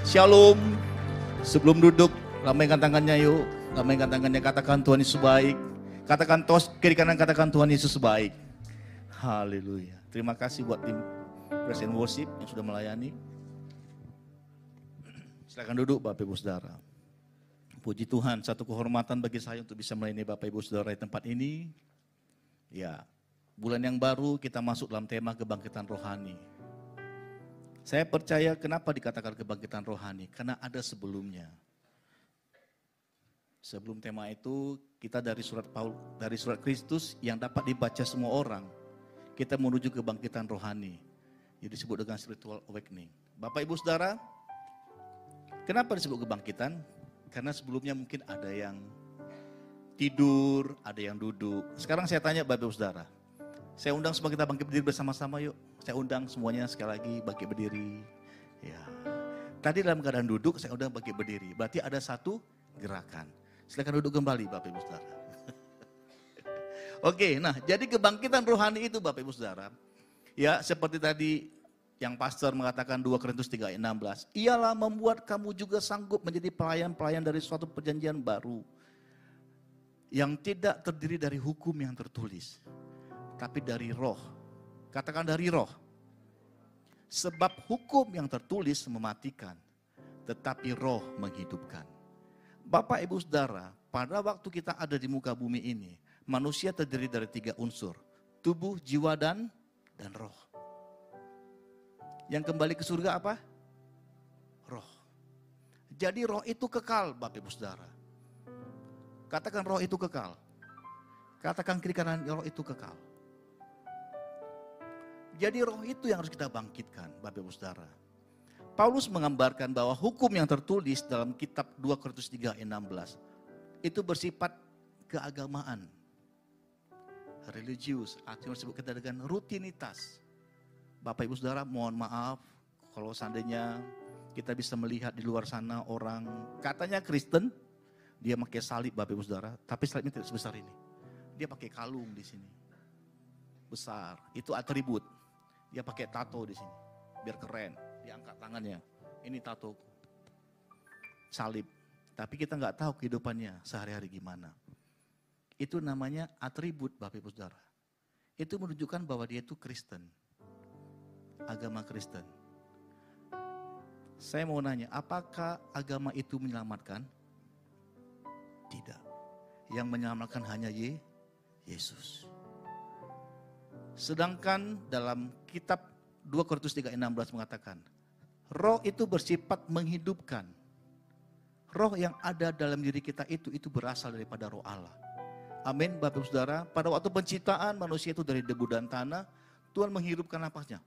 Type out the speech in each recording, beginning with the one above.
Shalom. Sebelum duduk, lambaikan tangannya yuk. Lambaikan tangannya, katakan Tuhan Yesus baik. Katakan tos kiri kanan, katakan Tuhan Yesus baik. Haleluya. Terima kasih buat tim Praise and Worship yang sudah melayani. Silakan duduk Bapak Ibu Saudara. Puji Tuhan, satu kehormatan bagi saya untuk bisa melayani Bapak Ibu Saudara di tempat ini. Ya, bulan yang baru kita masuk dalam tema kebangkitan rohani. Saya percaya kenapa dikatakan kebangkitan rohani, karena ada sebelumnya. Sebelum tema itu, kita dari surat Kristus yang dapat dibaca semua orang, kita menuju kebangkitan rohani. Jadi disebut dengan spiritual awakening. Bapak Ibu Saudara, kenapa disebut kebangkitan? Karena sebelumnya mungkin ada yang tidur, ada yang duduk. Sekarang saya tanya Bapak Ibu Saudara, saya undang semua kita bangkit berdiri bersama-sama yuk. Saya undang semuanya sekali lagi bangkit berdiri. Ya. Tadi dalam keadaan duduk, saya undang bangkit berdiri. Berarti ada satu gerakan. Silakan duduk kembali Bapak Ibu Saudara. Oke, nah jadi kebangkitan rohani itu Bapak Ibu Saudara. Ya seperti tadi yang pastor mengatakan 2 Korintus 3:16. Ialah membuat kamu juga sanggup menjadi pelayan-pelayan dari suatu perjanjian baru. Yang tidak terdiri dari hukum yang tertulis. Tapi dari roh. Katakan dari roh. Sebab hukum yang tertulis mematikan, tetapi roh menghidupkan. Bapak Ibu Saudara, pada waktu kita ada di muka bumi ini, manusia terdiri dari 3 unsur. Tubuh, jiwa, dan roh. Yang kembali ke surga apa? Roh. Jadi roh itu kekal Bapak Ibu Saudara. Katakan roh itu kekal. Katakan kiri kanan, roh itu kekal. Jadi roh itu yang harus kita bangkitkan, Bapak Ibu Saudara. Paulus menggambarkan bahwa hukum yang tertulis dalam kitab 2 Korintus 3:16 itu bersifat keagamaan. Religius, artinya disebut kita dengan rutinitas. Bapak Ibu Saudara, mohon maaf kalau seandainya kita bisa melihat di luar sana orang katanya Kristen, dia pakai salib Bapak Ibu Saudara, tapi salibnya tidak sebesar ini. Dia pakai kalung di sini. Besar, itu atribut. Dia pakai tato di sini, biar keren. Dia angkat tangannya, ini tato salib. Tapi kita nggak tahu kehidupannya sehari-hari gimana. Itu namanya atribut Bapak Ibu Saudara. Itu menunjukkan bahwa dia itu Kristen, agama Kristen. Saya mau nanya, apakah agama itu menyelamatkan? Tidak. Yang menyelamatkan hanya Yesus. Sedangkan dalam kitab 2 Korintus 3:16 mengatakan, roh itu bersifat menghidupkan. Roh yang ada dalam diri kita itu berasal daripada roh Allah. Amin Bapak Ibu Saudara. Pada waktu penciptaan manusia itu dari debu dan tanah, Tuhan menghidupkan napasnya.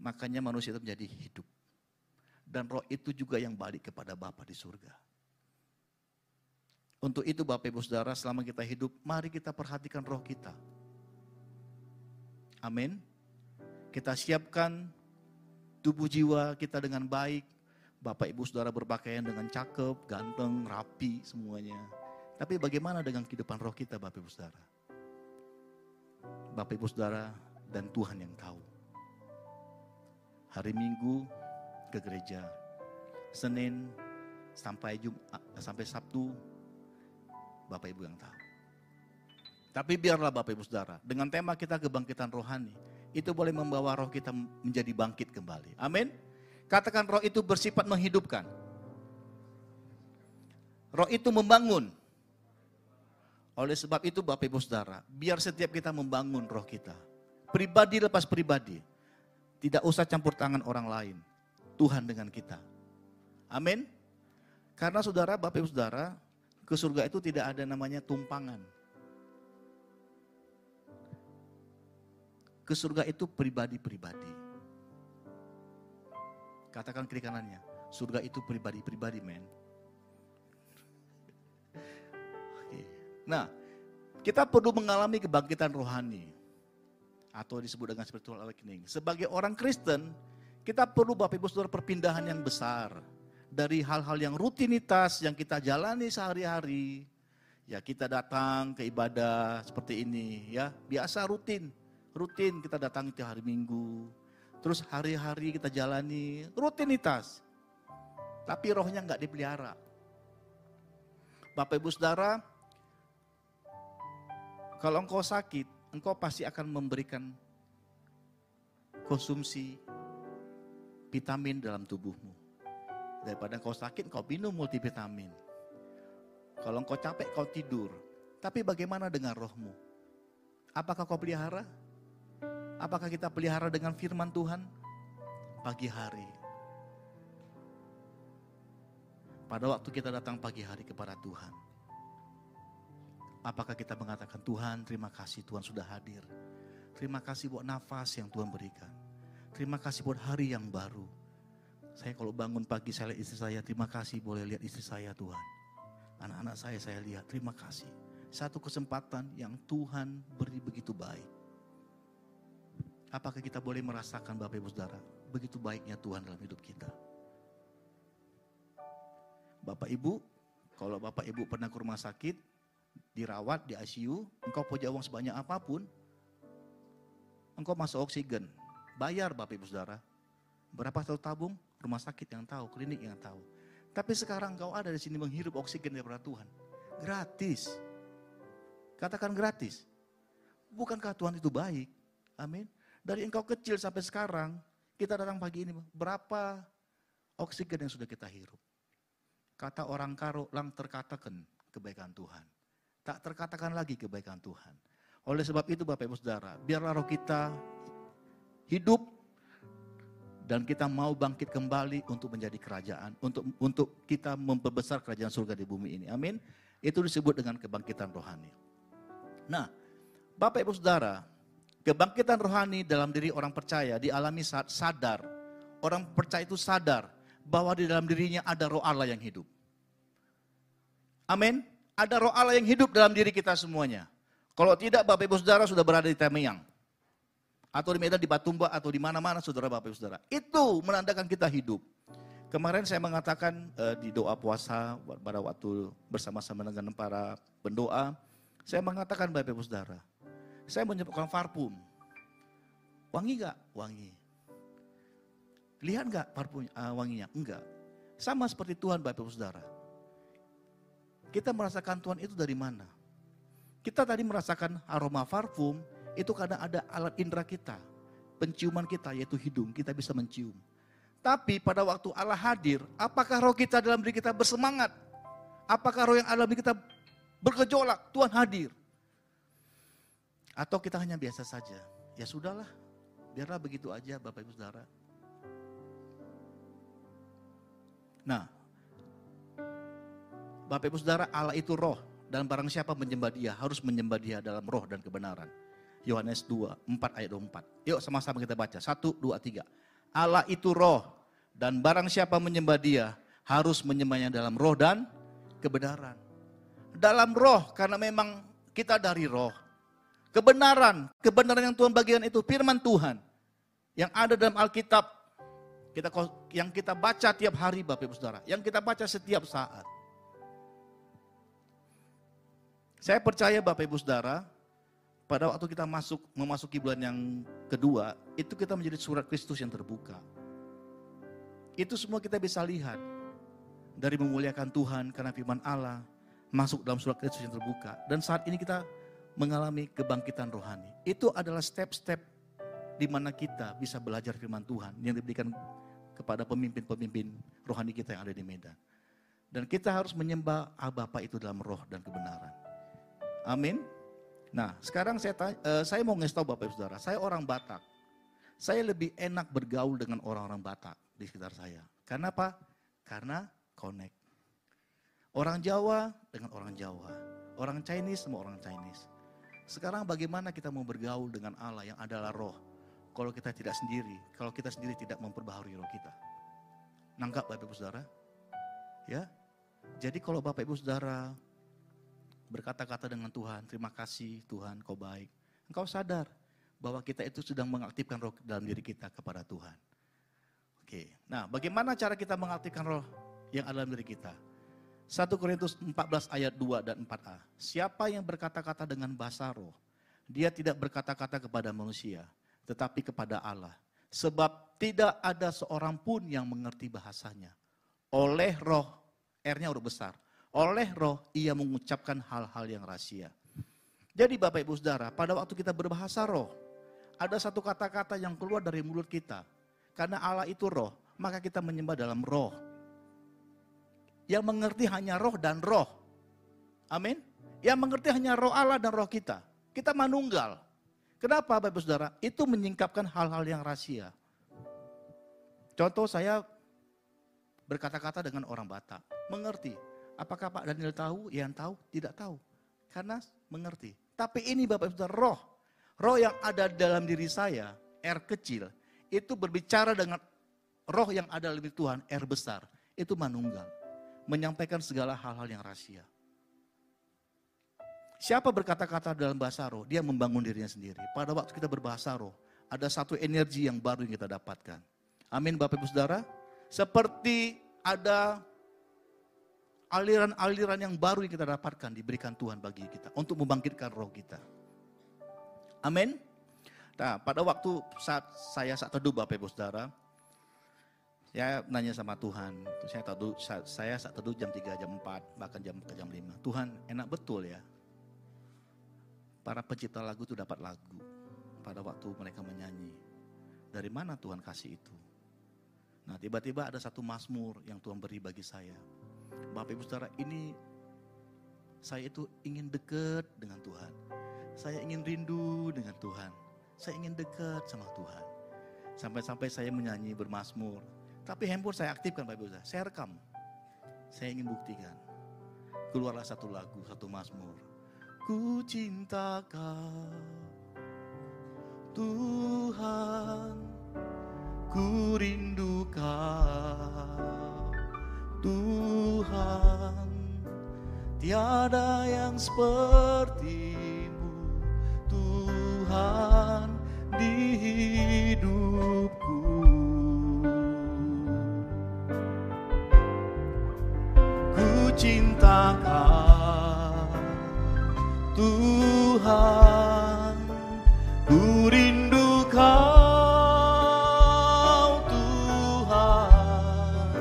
Makanya manusia itu menjadi hidup. Dan roh itu juga yang balik kepada Bapa di surga. Untuk itu Bapak Ibu Saudara, selama kita hidup, mari kita perhatikan roh kita. Amin. Kita siapkan tubuh jiwa kita dengan baik. Bapak Ibu Saudara berpakaian dengan cakep, ganteng, rapi semuanya. Tapi bagaimana dengan kehidupan roh kita Bapak Ibu Saudara? Bapak Ibu Saudara dan Tuhan yang tahu. Hari Minggu ke gereja. Senin sampai Sabtu Bapak Ibu yang tahu. Tapi biarlah Bapak Ibu Saudara, dengan tema kita kebangkitan rohani, itu boleh membawa roh kita menjadi bangkit kembali. Amin. Katakan roh itu bersifat menghidupkan. Roh itu membangun. Oleh sebab itu Bapak Ibu Saudara, biar setiap kita membangun roh kita. Pribadi lepas pribadi. Tidak usah campur tangan orang lain. Tuhan dengan kita. Amin. Karena saudara, Bapak Ibu Saudara, ke surga itu tidak ada namanya tumpangan. Ke surga itu pribadi-pribadi. Katakan kiri kanannya, surga itu pribadi-pribadi men. Nah, kita perlu mengalami kebangkitan rohani. Atau disebut dengan spiritual awakening. Sebagai orang Kristen, kita perlu Bapak Ibu Saudara perpindahan yang besar. Dari hal-hal yang rutinitas yang kita jalani sehari-hari. Ya kita datang ke ibadah seperti ini ya, biasa rutin kita datang itu hari Minggu. Terus hari-hari kita jalani rutinitas. tapi rohnya nggak dipelihara. Bapak Ibu Saudara, kalau engkau sakit, engkau pasti akan memberikan konsumsi vitamin dalam tubuhmu. Daripada engkau sakit, engkau minum multivitamin. Kalau engkau capek, kau tidur. Tapi bagaimana dengan rohmu? Apakah kau pelihara? Apakah kita pelihara dengan firman Tuhan? Pagi hari. Pada waktu kita datang pagi hari kepada Tuhan. Apakah kita mengatakan, Tuhan terima kasih Tuhan sudah hadir. Terima kasih buat nafas yang Tuhan berikan. Terima kasih buat hari yang baru. Saya kalau bangun pagi saya lihat istri saya, terima kasih boleh lihat istri saya Tuhan. Anak-anak saya lihat, terima kasih. Satu kesempatan yang Tuhan beri begitu baik. Apakah kita boleh merasakan Bapak Ibu Saudara, begitu baiknya Tuhan dalam hidup kita? Bapak Ibu, kalau Bapak Ibu pernah ke rumah sakit, dirawat di ICU, engkau punya uang sebanyak apapun, engkau masuk oksigen, bayar Bapak Ibu Saudara. Berapa tahu tabung? Rumah sakit yang tahu, klinik yang tahu. Tapi sekarang engkau ada di sini menghirup oksigen daripada Tuhan. Gratis. Katakan gratis. Bukankah Tuhan itu baik? Amin. Dari engkau kecil sampai sekarang, kita datang pagi ini, berapa oksigen yang sudah kita hirup? Kata orang karo, lang terkatakan kebaikan Tuhan. Tak terkatakan lagi kebaikan Tuhan. Oleh sebab itu Bapak Ibu Saudara, biarlah roh kita hidup dan kita mau bangkit kembali untuk menjadi kerajaan, untuk kita memperbesar kerajaan surga di bumi ini. Amin. Itu disebut dengan kebangkitan rohani. Nah, Bapak Ibu Saudara, kebangkitan rohani dalam diri orang percaya dialami saat sadar. Orang percaya itu sadar bahwa di dalam dirinya ada roh Allah yang hidup. Amin. Ada roh Allah yang hidup dalam diri kita semuanya. Kalau tidak, Bapak Ibu Saudara sudah berada di Temeyang. Atau di Medan, di Batumba, atau di mana-mana saudara Bapak Ibu Saudara. Itu menandakan kita hidup. Kemarin saya mengatakan di doa puasa pada waktu bersama-sama dengan para pendoa. Saya mengatakan Bapak Ibu Saudara, saya menyebutkan parfum. Wangi gak? Wangi. Lihat gak parfum wanginya? Enggak. Sama seperti Tuhan Bapak Ibu Saudara. Kita merasakan Tuhan itu dari mana? Kita tadi merasakan aroma parfum, itu karena ada alat indera kita. Penciuman kita yaitu hidung, kita bisa mencium. Tapi pada waktu Allah hadir, apakah roh kita dalam diri kita bersemangat? Apakah roh yang ada dalam diri kita bergejolak? Tuhan hadir. Atau kita hanya biasa saja? Ya sudahlah, biarlah begitu aja Bapak Ibu Saudara. Nah, Bapak Ibu Saudara, Allah itu roh. Dan barang siapa menyembah dia, harus menyembah dia dalam roh dan kebenaran. Yohanes 2, 4 ayat 24. Yuk sama-sama kita baca. 1, 2, 3. Allah itu roh. Dan barang siapa menyembah dia, harus menyembahnya dalam roh dan kebenaran. Dalam roh, karena memang kita dari roh. Kebenaran yang Tuhan bagikan itu firman Tuhan. Yang ada dalam Alkitab, yang kita baca tiap hari Bapak Ibu Saudara. Yang kita baca setiap saat. Saya percaya Bapak Ibu Saudara, pada waktu kita memasuki bulan yang kedua, itu kita menjadi surat Kristus yang terbuka. Itu semua kita bisa lihat. Dari memuliakan Tuhan karena firman Allah, masuk dalam surat Kristus yang terbuka. Dan saat ini kita mengalami kebangkitan rohani. Itu adalah step-step di mana kita bisa belajar firman Tuhan yang diberikan kepada pemimpin-pemimpin rohani kita yang ada di Medan. Dan kita harus menyembah Bapa itu dalam roh dan kebenaran. Amin. Nah, sekarang saya mau ngasih tahu Bapak Ibu Saudara, saya orang Batak. Saya lebih enak bergaul dengan orang-orang Batak di sekitar saya. Karena apa? Karena connect. Orang Jawa dengan orang Jawa. Orang Chinese sama orang Chinese. Sekarang bagaimana kita mau bergaul dengan Allah yang adalah roh? Kalau kita tidak sendiri, kalau kita sendiri tidak memperbaharui roh kita. Nangkap Bapak Ibu Saudara? Ya. Jadi kalau Bapak Ibu Saudara berkata-kata dengan Tuhan, terima kasih Tuhan, kau baik. Engkau sadar bahwa kita itu sedang mengaktifkan roh dalam diri kita kepada Tuhan. Oke, nah bagaimana cara kita mengaktifkan roh yang ada dalam diri kita? 1 Korintus 14 ayat 2 dan 4a. Siapa yang berkata-kata dengan bahasa roh, dia tidak berkata-kata kepada manusia, tetapi kepada Allah. Sebab tidak ada seorang pun yang mengerti bahasanya. Oleh roh, R-nya huruf besar. Oleh roh ia mengucapkan hal-hal yang rahasia. Jadi Bapak Ibu Saudara, pada waktu kita berbahasa roh, ada satu kata-kata yang keluar dari mulut kita. Karena Allah itu roh, maka kita menyembah dalam roh. Yang mengerti hanya roh dan roh. Amin. Yang mengerti hanya roh Allah dan roh kita. Kita manunggal. Kenapa Bapak Ibu Saudara? Itu menyingkapkan hal-hal yang rahasia. Contoh saya berkata-kata dengan orang Batak. Mengerti. Apakah Pak Daniel tahu? Yang tahu? Tidak tahu. Karena mengerti. Tapi ini Bapak Ibu Saudara, roh. Roh yang ada dalam diri saya, R kecil, itu berbicara dengan roh yang ada dalam diri Tuhan, R besar. Itu manunggal. Menyampaikan segala hal-hal yang rahasia. Siapa berkata-kata dalam bahasa roh, dia membangun dirinya sendiri. Pada waktu kita berbahasa roh, ada satu energi yang baru yang kita dapatkan. Amin Bapak Ibu Saudara. Seperti ada aliran-aliran yang baru yang kita dapatkan, diberikan Tuhan bagi kita. Untuk membangkitkan roh kita. Amin. Nah, pada waktu saat teduh Bapak Ibu Saudara, saya nanya sama Tuhan. Saya saat teduh jam 3, jam 4, bahkan jam 5. Tuhan, enak betul ya. Para pencipta lagu itu dapat lagu pada waktu mereka menyanyi. Dari mana Tuhan kasih itu? Nah, tiba-tiba ada satu mazmur yang Tuhan beri bagi saya. Bapak Ibu Saudara, ini saya itu ingin dekat dengan Tuhan. Saya ingin rindu dengan Tuhan. Saya ingin dekat sama Tuhan. Sampai-sampai saya menyanyi bermazmur. Tapi handphone saya aktifkan Bapak Ibu Saudara. Saya rekam. Saya ingin buktikan. Keluarlah satu lagu, satu mazmur. Ku cinta Kau, Tuhan, ku rindu Kau, Tuhan, tiada yang seperti-Mu, Tuhan, di hidupku. Ku cinta Kau, Tuhan, ku rindu Kau, Tuhan,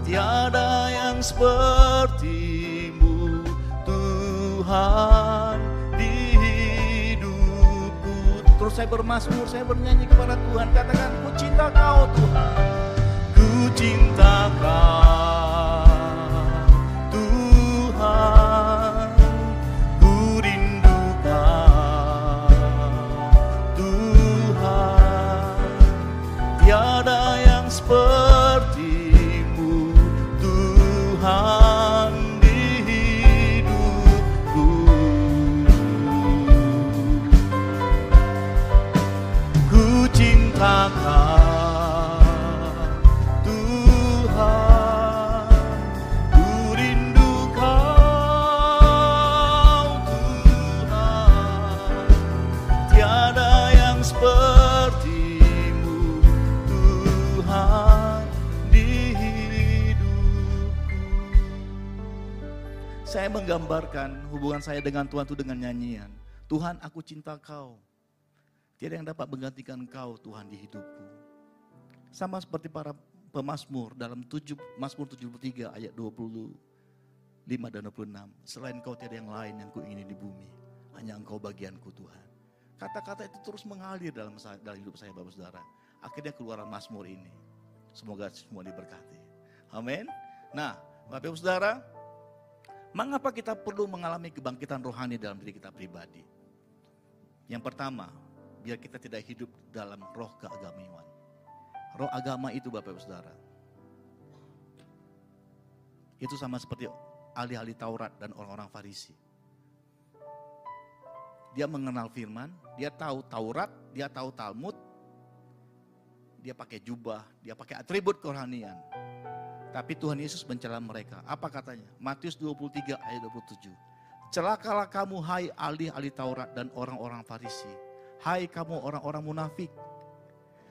tiada yang seperti-Mu, Tuhan, di hidupku. Terus saya bermazmur, saya bernyanyi kepada Tuhan, katakan, ku cinta Kau, Tuhan, ku cinta Kau, Tuhan, tiada yang seperti-Mu, Tuhan, di hidupku. Ku cinta Kau, Tuhan, ku rindu Kau, Tuhan, tiada yang seperti Saya menggambarkan hubungan saya dengan Tuhan itu dengan nyanyian. Tuhan, aku cinta Kau. Tiada yang dapat menggantikan Kau, Tuhan, di hidupku. Sama seperti para pemazmur dalam Mazmur 73 ayat 25 dan 26. Selain Kau tiada yang lain yang kuingini di bumi. Hanya Engkau bagianku, Tuhan. Kata-kata itu terus mengalir dalam hidup saya, Bapak Saudara. Akhirnya keluar Mazmur ini. Semoga semua diberkati. Amin. Nah, Bapak Ibu Saudara, mengapa kita perlu mengalami kebangkitan rohani dalam diri kita pribadi? Yang pertama, biar kita tidak hidup dalam roh keagamaan. Roh agama itu Bapak Ibu Saudara, itu sama seperti ahli-ahli Taurat dan orang-orang Farisi. Dia mengenal firman, dia tahu Taurat, dia tahu Talmud, dia pakai jubah, dia pakai atribut kerohanian. Tapi Tuhan Yesus mencela mereka. Apa katanya? Matius 23 ayat 27. Celakalah kamu hai ahli-ahli Taurat dan orang-orang Farisi. Hai kamu orang-orang munafik.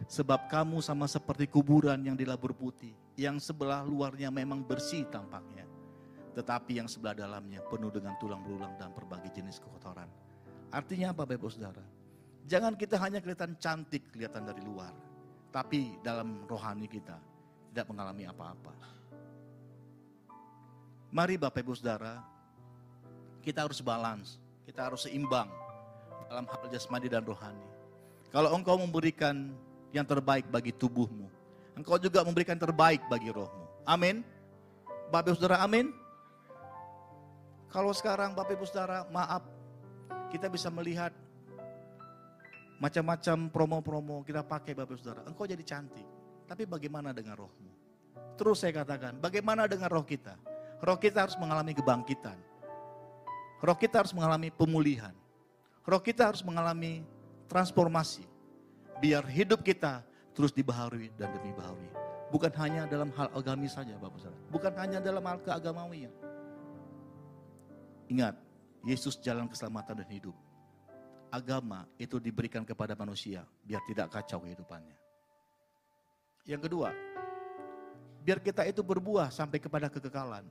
Sebab kamu sama seperti kuburan yang dilabur putih. Yang sebelah luarnya memang bersih tampaknya. Tetapi yang sebelah dalamnya penuh dengan tulang belulang dan berbagai jenis kekotoran. Artinya apa Bapak Saudara? Jangan kita hanya kelihatan cantik, kelihatan dari luar. Tapi dalam rohani kita tidak mengalami apa-apa. Mari Bapak Ibu Saudara, kita harus balance, kita harus seimbang dalam hal jasmani dan rohani. Kalau engkau memberikan yang terbaik bagi tubuhmu, engkau juga memberikan terbaik bagi rohmu. Amin. Bapak Ibu Saudara, amin. Kalau sekarang Bapak Ibu Saudara, maaf, kita bisa melihat macam-macam promo-promo kita pakai Bapak Ibu Saudara. Engkau jadi cantik, tapi bagaimana dengan rohmu? Terus saya katakan, bagaimana dengan roh kita? Roh kita harus mengalami kebangkitan. Roh kita harus mengalami pemulihan. Roh kita harus mengalami transformasi. Biar hidup kita terus dibaharui dan demi baharui. Bukan hanya dalam hal agami saja Bapak Saudara. Bukan hanya dalam hal keagamawian. Ingat, Yesus jalan keselamatan dan hidup. Agama itu diberikan kepada manusia biar tidak kacau kehidupannya. Yang kedua, biar kita itu berbuah sampai kepada kekekalan.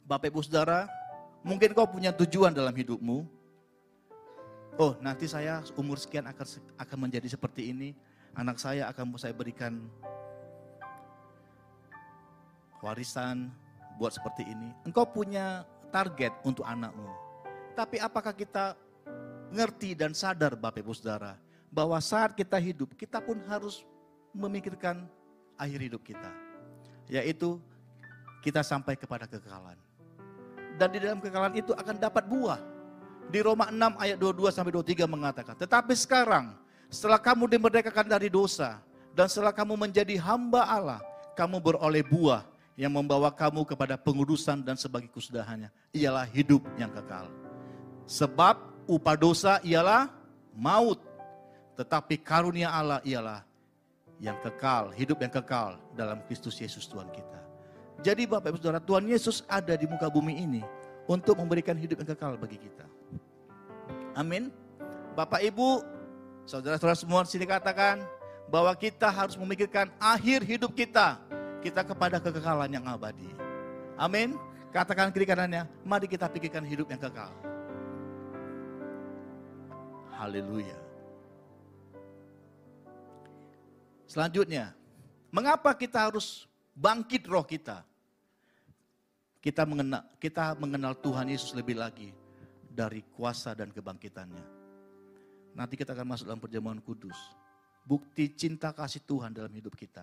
Bapak Ibu Saudara, mungkin kau punya tujuan dalam hidupmu. Oh, nanti saya umur sekian akan menjadi seperti ini. Anak saya akan saya berikan warisan buat seperti ini. Engkau punya target untuk anakmu. Tapi apakah kita ngerti dan sadar Bapak Ibu Saudara, bahwa saat kita hidup, kita pun harus memikirkan akhir hidup kita. Yaitu kita sampai kepada kekekalan. Dan di dalam kekekalan itu akan dapat buah. Di Roma 6 ayat 22-23 mengatakan, tetapi sekarang setelah kamu dimerdekakan dari dosa dan setelah kamu menjadi hamba Allah, kamu beroleh buah yang membawa kamu kepada pengudusan dan sebagai kesudahannya, ialah hidup yang kekal. Sebab upah dosa ialah maut, tetapi karunia Allah ialah yang kekal, hidup yang kekal dalam Kristus Yesus Tuhan kita. Jadi Bapak Ibu Saudara, Tuhan Yesus ada di muka bumi ini untuk memberikan hidup yang kekal bagi kita. Amin. Bapak Ibu, saudara-saudara semua di sini katakan bahwa kita harus memikirkan akhir hidup kita kepada kekekalan yang abadi. Amin. Katakan kiri kanannya, mari kita pikirkan hidup yang kekal. Haleluya. Selanjutnya, mengapa kita harus bangkit roh kita? Kita mengenal Tuhan Yesus lebih lagi dari kuasa dan kebangkitannya. Nanti kita akan masuk dalam perjamuan kudus. Bukti cinta kasih Tuhan dalam hidup kita.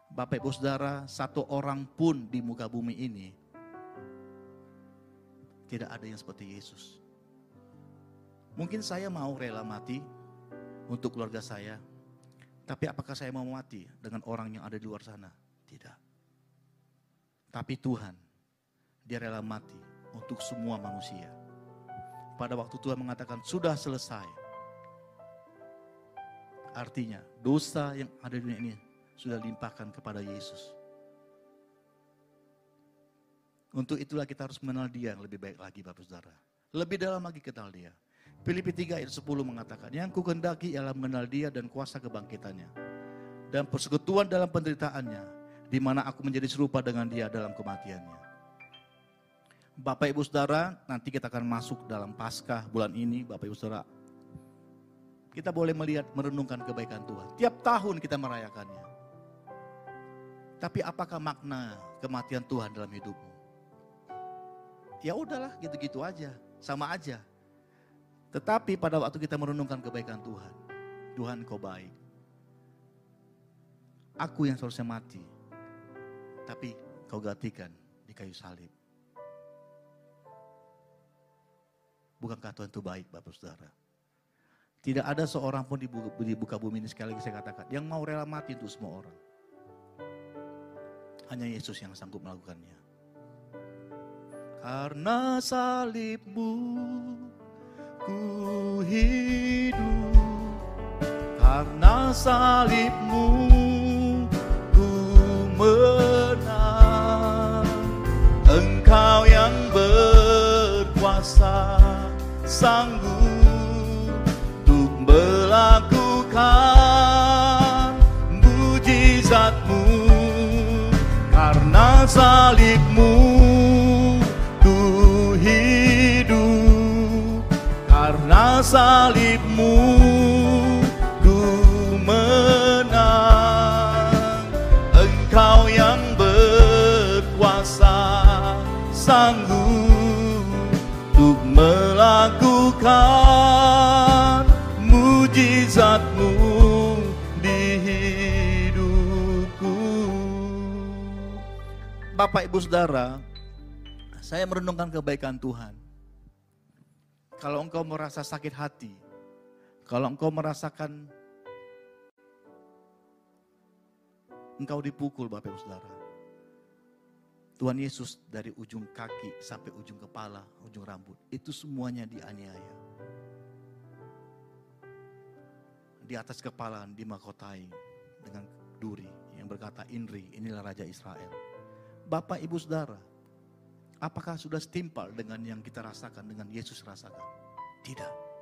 Bapak Ibu Saudara, satu orang pun di muka bumi ini tidak ada yang seperti Yesus. Mungkin saya mau rela mati untuk keluarga saya. Tapi apakah saya mau mati dengan orang yang ada di luar sana? Tidak. Tapi Tuhan, Dia rela mati untuk semua manusia. Pada waktu Tuhan mengatakan sudah selesai. Artinya dosa yang ada di dunia ini sudah limpahkan kepada Yesus. Untuk itulah kita harus mengenal Dia yang lebih baik lagi Bapak Saudara. Lebih dalam lagi kenal Dia. Filipi 3 ayat 10 mengatakan, yang kukehendaki ialah mengenal Dia dan kuasa kebangkitannya. Dan persekutuan dalam penderitaannya, di mana aku menjadi serupa dengan Dia dalam kematiannya. Bapak Ibu Saudara, nanti kita akan masuk dalam Paskah bulan ini, Bapak Ibu Saudara. Kita boleh melihat, merenungkan kebaikan Tuhan. Tiap tahun kita merayakannya. Tapi apakah makna kematian Tuhan dalam hidupmu? Ya udahlah, gitu-gitu aja, sama aja. Tetapi pada waktu kita merenungkan kebaikan Tuhan, Tuhan Kau baik. Aku yang seharusnya mati, tapi Kau gantikan di kayu salib. Bukankah Tuhan itu baik Bapak Saudara? Tidak ada seorang pun di muka bumi ini, sekali lagi saya katakan, yang mau rela mati untuk semua orang. Hanya Yesus yang sanggup melakukannya. Karena salib-Mu ku hidup, karena salib-Mu ku menang. Engkau yang berkuasa, sanggup untuk melakukan mujizat-Mu. Karena salib-Mu ku hidup, karena salib-Mu ku menang. Engkau yang berkuasa, sanggup untuk melakukan mujizat-Mu di hidupku. Bapak, Ibu, Saudara, saya merenungkan kebaikan Tuhan. Kalau engkau merasa sakit hati, kalau engkau merasakan engkau dipukul, Bapak Ibu Saudara, Tuhan Yesus dari ujung kaki sampai ujung kepala, ujung rambut, itu semuanya dianiaya. Di atas kepala dimahkotai dengan duri yang berkata, Inri, inilah Raja Israel. Bapak, Ibu, Saudara, apakah sudah setimpal dengan yang kita rasakan, dengan Yesus rasakan? Tidak.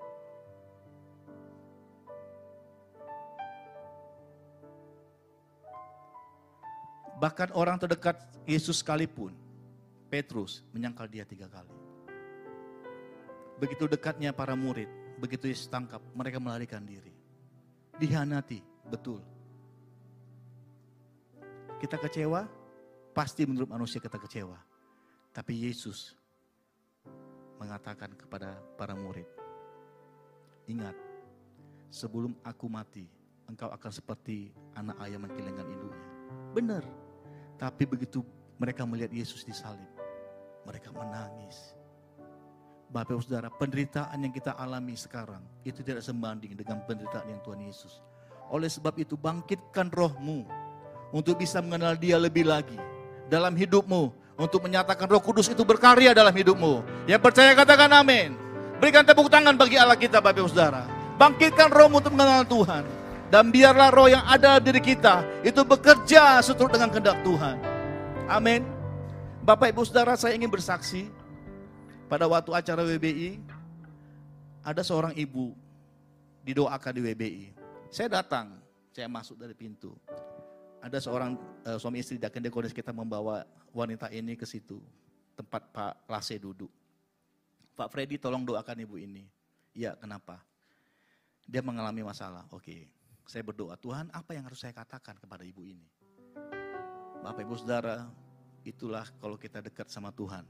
Bahkan orang terdekat Yesus sekalipun, Petrus, menyangkal dia 3 kali. Begitu dekatnya para murid, begitu Yesus tangkap, mereka melarikan diri. Dihianati, betul. Kita kecewa, pasti menurut manusia kita kecewa. Tapi Yesus mengatakan kepada para murid, ingat, sebelum aku mati, engkau akan seperti anak ayam mengkelengkan induknya. Benar. Tapi begitu mereka melihat Yesus disalib, mereka menangis. Bapak Ibu Saudara, penderitaan yang kita alami sekarang itu tidak sebanding dengan penderitaan yang Tuhan Yesus. Oleh sebab itu, bangkitkan rohmu untuk bisa mengenal Dia lebih lagi dalam hidupmu, untuk menyatakan Roh Kudus itu berkarya dalam hidupmu. Yang percaya katakan amin. Berikan tepuk tangan bagi Allah kita, Bapak Ibu Saudara. Bangkitkan rohmu untuk mengenal Tuhan. Dan biarlah roh yang ada di diri kita itu bekerja seturut dengan kehendak Tuhan. Amin. Bapak, Ibu, Saudara, saya ingin bersaksi. Pada waktu acara WBI, ada seorang ibu didoakan di WBI. Saya datang, saya masuk dari pintu. Ada seorang suami istri Daken Dekodes, kita membawa wanita ini ke situ, tempat Pak Lase duduk. Pak Freddy, tolong doakan ibu ini. Iya, kenapa? Dia mengalami masalah. Oke, saya berdoa, Tuhan, apa yang harus saya katakan kepada ibu ini? Bapak, Ibu, Saudara, itulah kalau kita dekat sama Tuhan.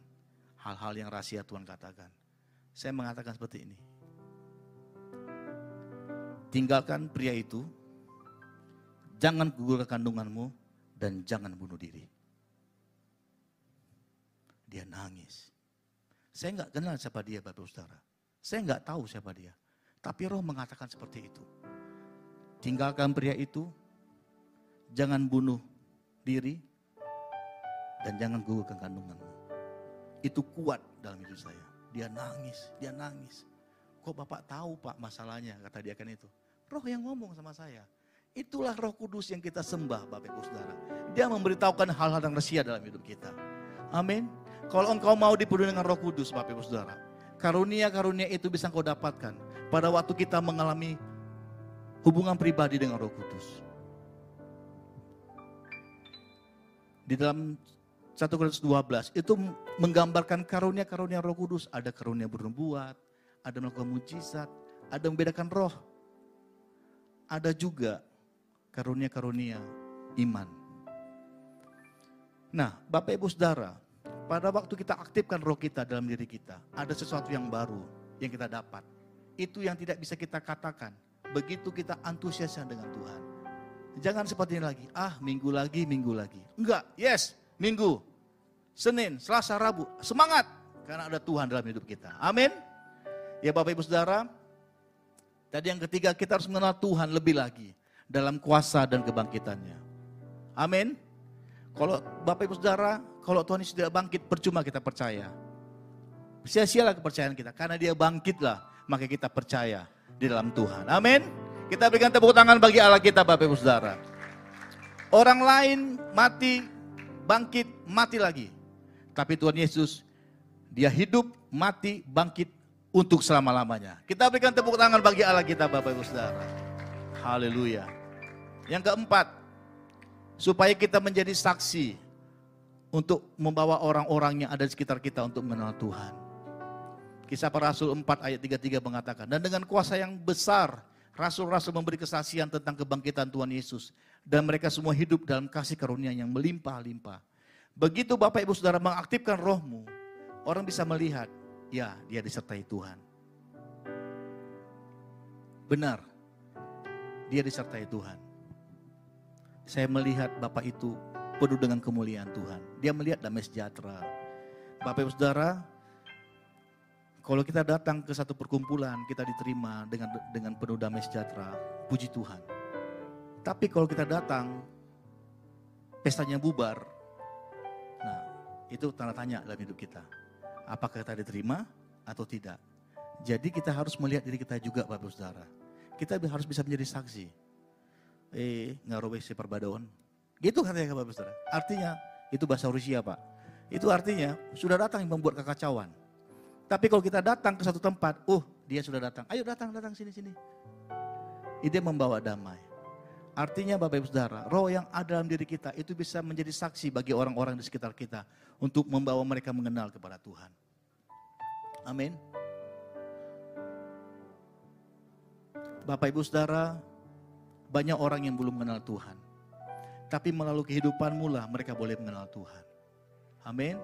Hal-hal yang rahasia Tuhan katakan. Saya mengatakan seperti ini. Tinggalkan pria itu, jangan gugurkan kandunganmu, dan jangan bunuh diri. Dia nangis. Saya nggak kenal siapa dia, Bapak Saudara. Saya nggak tahu siapa dia. Tapi roh mengatakan seperti itu. Tinggalkan pria itu, jangan bunuh diri, dan jangan gugurkan kandunganmu. Itu kuat dalam hidup saya. Dia nangis. Kok Bapak tahu Pak masalahnya, kata dia kan itu. Roh yang ngomong sama saya. Itulah Roh Kudus yang kita sembah, Bapak Ibu Saudara. Dia memberitahukan hal-hal yang rahasia dalam hidup kita. Amin. Kalau engkau mau dipenuhi dengan Roh Kudus, Bapak Ibu Saudara, karunia-karunia itu bisa engkau dapatkan pada waktu kita mengalami hubungan pribadi dengan Roh Kudus. Di dalam 1 Korintus 12 itu menggambarkan karunia-karunia Roh Kudus. Ada karunia bernubuat, ada melakukan mujizat, ada membedakan roh. Ada juga karunia-karunia iman. Nah, Bapak Ibu Saudara, pada waktu kita aktifkan roh kita dalam diri kita, ada sesuatu yang baru yang kita dapat. Itu yang tidak bisa kita katakan. Begitu kita antusiasnya dengan Tuhan. Jangan seperti ini lagi. Minggu lagi. Enggak, yes, Minggu, Senin, Selasa, Rabu. Semangat, karena ada Tuhan dalam hidup kita. Amin. Ya Bapak Ibu Saudara, tadi yang ketiga, kita harus mengenal Tuhan lebih lagi dalam kuasa dan kebangkitannya. Amin. Kalau Bapak Ibu Saudara, kalau Tuhan Yesus tidak bangkit, percuma kita percaya. Sia-sialah kepercayaan kita, karena Dia bangkitlah, maka kita percaya di dalam Tuhan. Amin. Kita berikan tepuk tangan bagi Allah kita, Bapak Ibu Saudara. Orang lain mati, bangkit, mati lagi. Tapi Tuhan Yesus, Dia hidup, mati, bangkit untuk selama-lamanya. Kita berikan tepuk tangan bagi Allah kita, Bapak Ibu Saudara. Haleluya. Yang keempat, supaya kita menjadi saksi untuk membawa orang-orang yang ada di sekitar kita untuk mengenal Tuhan. Kisah Para Rasul 4 ayat 33 mengatakan, dan dengan kuasa yang besar, rasul-rasul memberi kesaksian tentang kebangkitan Tuhan Yesus. Dan mereka semua hidup dalam kasih karunia yang melimpah-limpah. Begitu Bapak Ibu Saudara mengaktifkan rohmu, orang bisa melihat, ya dia disertai Tuhan. Benar, dia disertai Tuhan. Saya melihat Bapak itu penuh dengan kemuliaan Tuhan. Dia melihat damai sejahtera. Bapak Ibu Saudara, kalau kita datang ke satu perkumpulan, kita diterima dengan penuh damai sejahtera, puji Tuhan. Tapi kalau kita datang, pestanya bubar, nah itu tanda tanya dalam hidup kita. Apakah kita diterima atau tidak? Jadi kita harus melihat diri kita juga Bapak Ibu Saudara. Kita harus bisa menjadi saksi. Ngarowe si perbadaon. Gitu katanya Bapak Ibu Saudara. Artinya, itu bahasa Rusia Pak. Itu artinya sudah datang yang membuat kekacauan. Tapi kalau kita datang ke satu tempat, dia sudah datang. Ayo datang sini. Dia membawa damai. Artinya Bapak Ibu Saudara, roh yang ada dalam diri kita itu bisa menjadi saksi bagi orang-orang di sekitar kita untuk membawa mereka mengenal kepada Tuhan. Amin. Bapak Ibu Saudara, banyak orang yang belum mengenal Tuhan. Tapi melalui kehidupanmu lah mereka boleh mengenal Tuhan. Amin.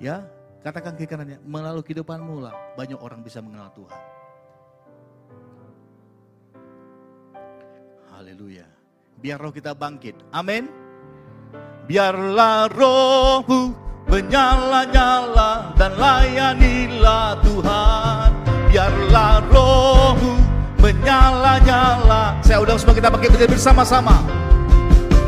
Ya, katakan ke kanannya, melalui kehidupanmu lah banyak orang bisa mengenal Tuhan. Haleluya. Biar roh kita bangkit. Amin. Biarlah rohmu menyala-nyala dan layanilah Tuhan. Biarlah rohmu menyala-nyala. Saya undang semua kita pakai berdiri bersama-sama.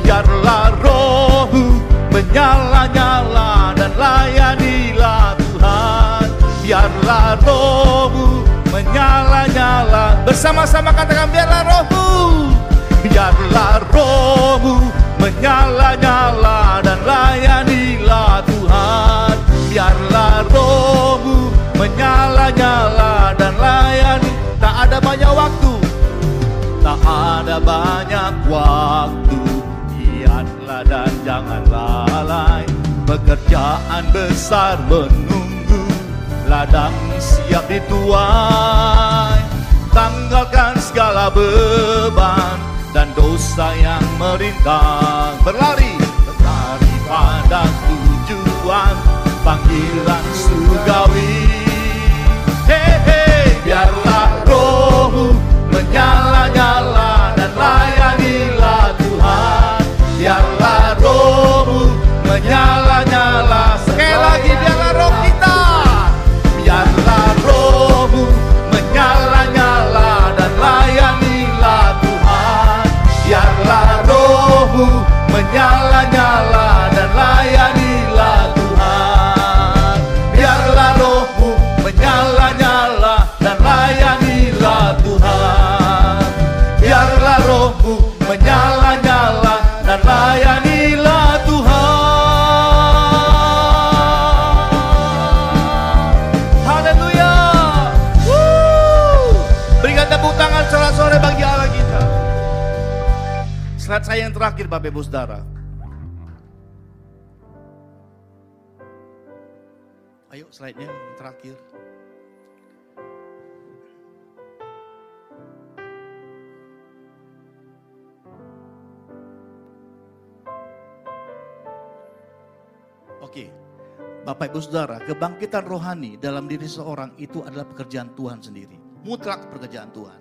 Biarlah rohmu menyala-nyala dan layanilah Tuhan. Biarlah rohmu menyala-nyala. Bersama-sama katakan biarlah rohmu. Biarlah rohmu menyala-nyala dan layanilah Tuhan. Biarlah rohmu menyala-nyala dan layani. Tak ada banyak waktu, tak ada banyak waktu. Lihatlah dan jangan lalai. Pekerjaan besar menunggu, ladang siap dituai. Tanggalkan segala beban dan dosa yang merintang. Berlari pada tujuan panggilan surgawi. Biarlah rohmu menyala-nyala dan layanilah Tuhan. Biarlah rohmu menyala-nyala. Sekali lagi biarlah roh kita. Biarlah rohmu menyala-nyala dan layanilah Tuhan. Biarlah rohmu menyala-nyala dan layanilah Tuhan. Biarlah rohmu menyala-nyala dan layanilah Tuhan. Biarlah rohmu menyala-nyala dan layanilah Tuhan. Haleluya. Berikan tepuk tangan sore-sore bagi Allah kita. Slide saya yang terakhir Bapak Ibu Saudara. Ayo slide-nya yang terakhir. Oke, Bapak Ibu Saudara, kebangkitan rohani dalam diri seorang itu adalah pekerjaan Tuhan sendiri. Mutlak pekerjaan Tuhan.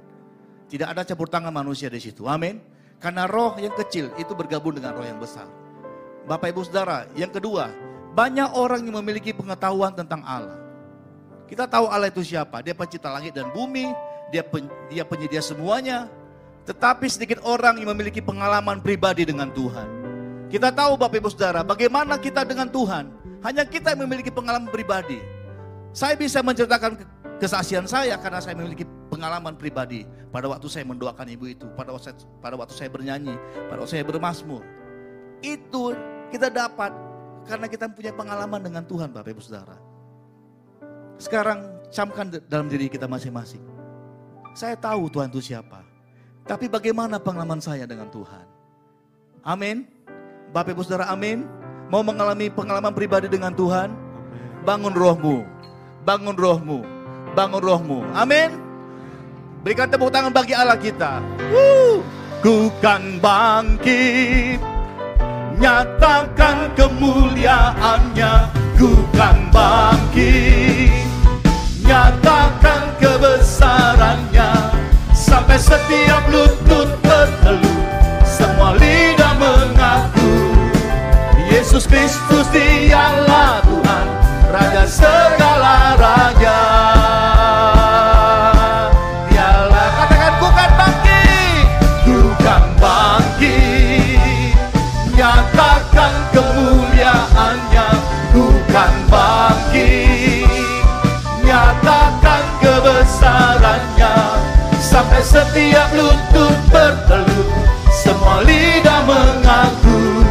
Tidak ada campur tangan manusia di situ. Amin. Karena roh yang kecil itu bergabung dengan roh yang besar. Bapak Ibu Saudara, yang kedua, banyak orang yang memiliki pengetahuan tentang Allah. Kita tahu Allah itu siapa? Dia pencipta langit dan bumi, dia penyedia semuanya. Tetapi sedikit orang yang memiliki pengalaman pribadi dengan Tuhan. Kita tahu Bapak Ibu Saudara, bagaimana kita dengan Tuhan. Hanya kita yang memiliki pengalaman pribadi. Saya bisa menceritakan kesaksian saya karena saya memiliki pengalaman pribadi. Pada waktu saya mendoakan ibu itu, pada waktu saya bernyanyi, pada waktu saya bermazmur. Itu kita dapat karena kita punya pengalaman dengan Tuhan Bapak Ibu Saudara. Sekarang camkan dalam diri kita masing-masing. Saya tahu Tuhan itu siapa. Tapi bagaimana pengalaman saya dengan Tuhan? Amin. Bapak Ibu Saudara, amin. Mau mengalami pengalaman pribadi dengan Tuhan? Bangun rohmu. Bangun rohmu. Bangun rohmu. Amin. Berikan tepuk tangan bagi Allah kita. Ku kan bangkit, nyatakan kemuliaannya. Ku kan bangkit, setiap lutut bertelut, semua lidah mengaku Yesus Kristus dialah Tuhan, Raja segala raja. Dialah, katakan ku kan bangkit, ku kan bangkit, nyatakan kemuliaannya. Ku kan bangkit, nyatakan kebesarannya, sampai setiap lutut bertelut, semua lidah mengaku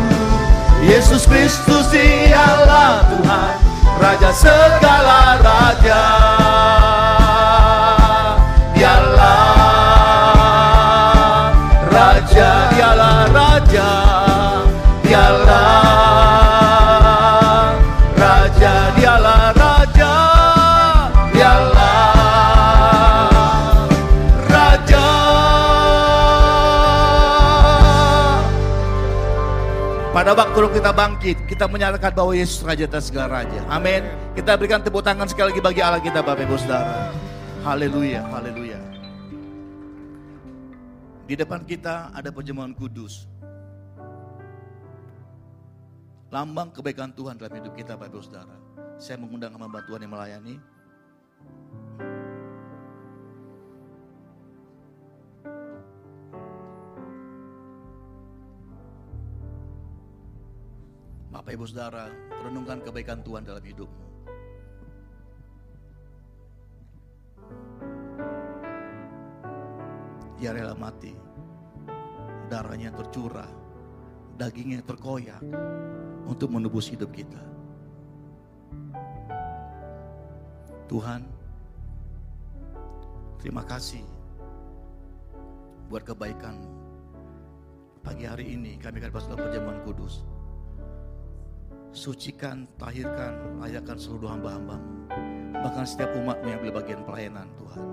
Yesus Kristus dialah Tuhan, Raja segala raja. Dialah Raja, dialah Raja, dialah Raja, dialah Raja, dialah Raja. Pada waktu kita bangkit, kita menyatakan bahwa Yesus Raja atas segala raja. Amin. Kita berikan tepuk tangan sekali lagi bagi Allah kita, Bapak Ibu Saudara. Haleluya, haleluya. Di depan kita ada perjamuan kudus, lambang kebaikan Tuhan dalam hidup kita, Bapak Ibu Saudara. Saya mengundang hamba Tuhan yang melayani. Bapak Ibu Saudara, renungkan kebaikan Tuhan dalam hidupmu. Dia rela mati, darahnya tercurah, dagingnya terkoyak untuk menebus hidup kita. Tuhan, terima kasih buat kebaikan-Mu. Pagi hari ini kami akan dalam perjamuan kudus. Sucikan, tahirkan, layakkan seluruh hamba-hamba-Mu, bahkan setiap umat-Mu yang beli bagian pelayanan. Tuhan,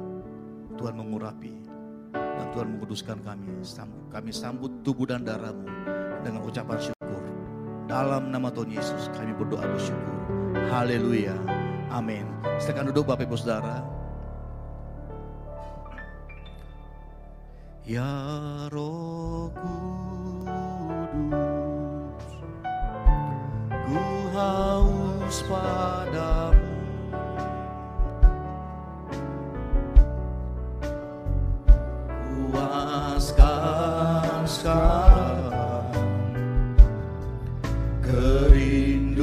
Tuhan mengurapi dan Tuhan menguduskan kami. Kami sambut tubuh dan darah-Mu dengan ucapan syukur. Dalam nama Tuhan Yesus kami berdoa bersyukur. Haleluya, amin. Silakan duduk Bapak Ibu Saudara. Ya Roh Kudus, ku haus padamu. Puaskan sekarang kerinduanku.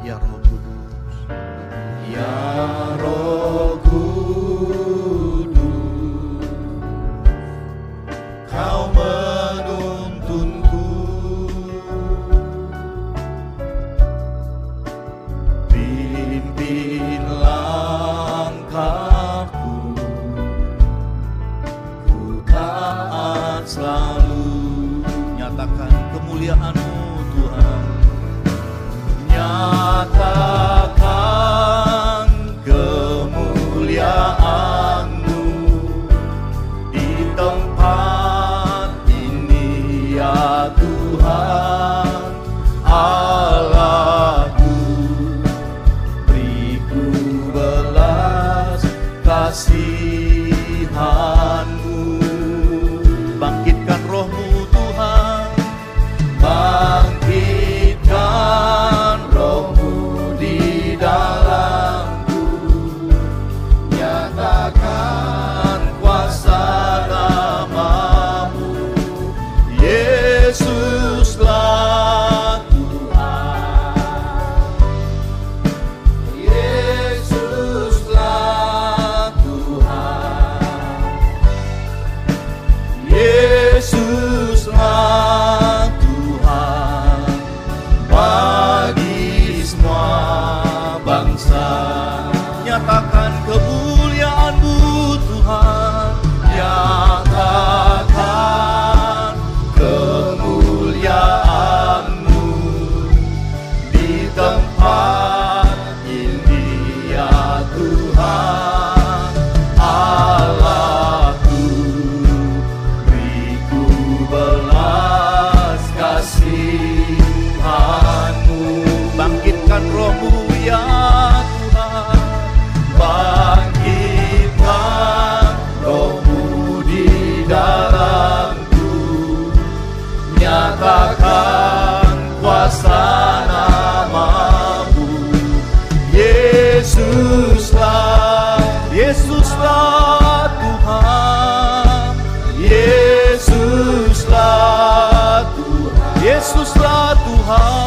Ya Roh Kudus, ya Roh Kudus, Kau menuntunku. Pimpin langkahku, ku taat selalu. Nyatakan kemuliaan-Mu Tuhan, nyatakan kemuliaan-Mu di tempat ini ya Tuhan Allahku. Beriku belas kasihan-Mu, bangkitkan roh-Mu Tuhan, bangkitkan roh-Mu di dalamku, nyatakan kuasa nama-Mu Yesuslah Tebuslah Tuhan